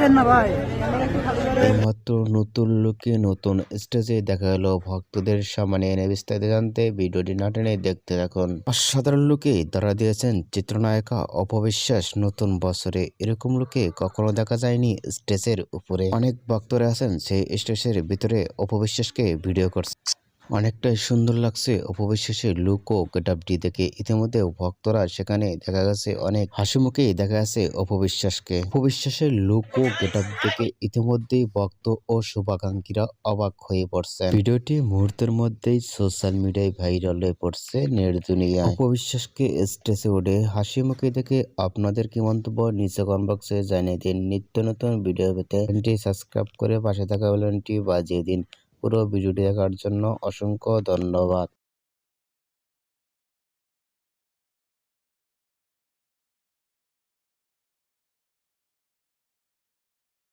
দেন না ভাই। এইমাত্র নতুন লুকে নতুন স্টেজে দেখা গেল ভক্তদের সামনে এনে বিস্তারিত জানতে ভিডিওটি না টেনে দেখতে থাকুন। অসাধারণ লুকে ধরা দিয়েছেন চিত্রনায়িকা অপবিশ্বাস নতুন বছরে। এরকম লুকে কখনো দেখা যায়নি স্টেজের উপরে। অনেক ভক্তরা আছেন সেই স্টেজের ভিতরে অপবিশ্বাসকে ভিডিও করছে। অনেকটাই সুন্দর লাগছে অপবিশ্বাসের লুক ও গেটআপটি দেখে। ইতিমধ্যে ভক্তরা সেখানে দেখা গেছে অনেক হাসিমুখে দেখা গেছে অপবিশ্বাসকে। অপবিশ্বাসের লুক ও গেটআপ দেখে ইতিমধ্যেই ভক্ত ও শুভাকাঙ্ক্ষীরা অবাক হয়ে পড়ছে। ভিডিওটি মুহূর্তের মধ্যেই সোশ্যাল মিডিয়ায় ভাইরাল হয়ে পড়ছে নেট দুনিয়ায়। অপবিশ্বাসকে স্টেজে উঠে হাসি মুখে দেখে আপনাদের কি মন্তব্য নিচে কমেন্ট বক্সে জানিয়ে দিন। নিত্য নতুন ভিডিও পেতে চ্যানেলটি সাবস্ক্রাইব করে পাশে থাকা বেলটি বাজিয়ে দিন। পুরো ভিডিওটি দেখার জন্য অসংখ্য ধন্যবাদ।